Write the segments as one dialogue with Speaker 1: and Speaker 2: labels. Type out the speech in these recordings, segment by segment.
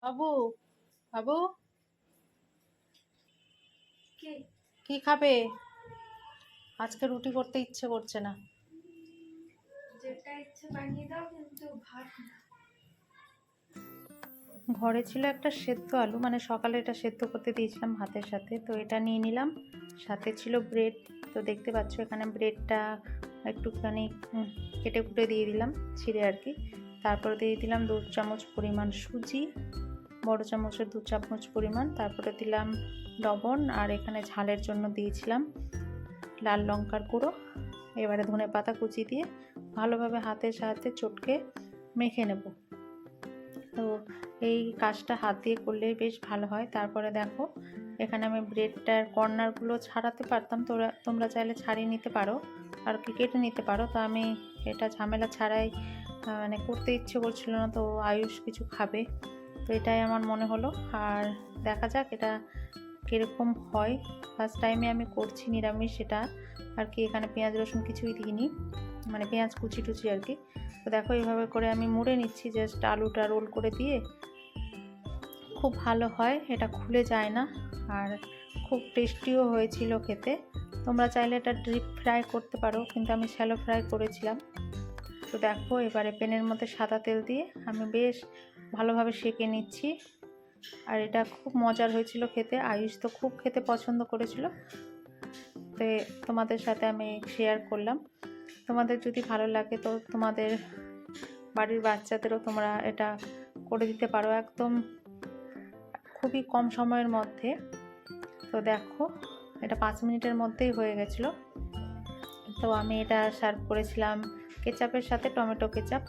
Speaker 1: বাবু, বাবু,
Speaker 2: কি
Speaker 1: কি খাবে? আজকে রুটি করতে ইচ্ছে করছে না।
Speaker 2: যেটা ইচ্ছে বানিয়ে দাও, কিন্তু ভাত না।
Speaker 1: ঘরে ছিল একটা সেদ্ধ আলু, মানে সকালে এটা সেদ্ধ করতে দিয়েছিলাম ভাতের সাথে, তো এটা নিয়ে নিলাম। সাথে ছিল ব্রেড। তো দেখতে পাচ্ছ এখানে ব্রেডটা একটুখানি কেটে কুটে দিয়ে দিলাম, ছিঁড়ে আর কি। তারপরে দিয়ে দিলাম 2 চামচ পরিমাণ সুজি, বড় চামচের 2 চামচ পরিমাণ। তারপরে দিলাম লবণ, আর এখানে ঝালের জন্য দিয়েছিলাম লাল লঙ্কার গুঁড়ো। এবারে ধনেপাতা কুচি দিয়ে ভালোভাবে হাতের সাহায্যে চটকে মেখে নেব। তো এই কাজটা হাত দিয়ে করলে বেশ ভালো হয়। তারপরে দেখো এখানে আমি ব্রেডটার কর্নারগুলো ছাড়াতে পারতাম, তোমরা চাইলে ছাড়িয়ে নিতে পারো আর কি কেটে নিতে পারো। তো আমি এটা ঝামেলা ছাড়াই মানে করতে ইচ্ছে করছিল না, তো আয়ুষ কিছু খাবে, তো এটাই আমার মনে হলো। আর দেখা যাক এটা কীরকম হয়। ফার্স্ট টাইমে আমি করছি নিরামিষ সেটা আর কি। এখানে পেঁয়াজ রসুন কিছুই দিইনি, মানে পেঁয়াজ কুচি টুচি আর কি। তো দেখো এইভাবে করে আমি মুড়ে নিচ্ছি, জাস্ট আলুটা রোল করে দিয়ে। খুব ভালো হয়, এটা খুলে যায় না, আর খুব টেস্টিও হয়েছিল খেতে। তোমরা চাইলে এটা ডিপ ফ্রাই করতে পারো, কিন্তু আমি শ্যালো ফ্রাই করেছিলাম। তো দেখো এবারে প্যানের মধ্যে সাদা তেল দিয়ে আমি বেশ ভালোভাবে সেঁকে নিচ্ছি। আর এটা খুব মজার হয়েছিল খেতে, আয়ুষ তো খুব খেতে পছন্দ করেছিল, তো তোমাদের সাথে আমি শেয়ার করলাম। তোমাদের যদি ভালো লাগে তো তোমাদের বাড়ির বাচ্চাদেরও তোমরা এটা করে দিতে পারো, একদম খুবই কম সময়ের মধ্যে। তো দেখো এটা 5 মিনিটের মধ্যেই হয়ে গেছিলো। তো আমি এটা সার্ভ করেছিলাম কেচাপের সাথে, টমেটো কেচাপ।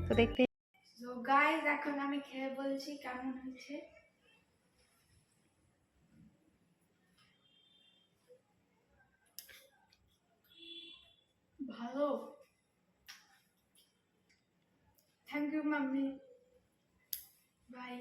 Speaker 1: তো দেখতে
Speaker 2: গাইস, এখন আমি খেয়ে বলছি কেমন হয়েছে। ভালো। Thank you mummy. বাই।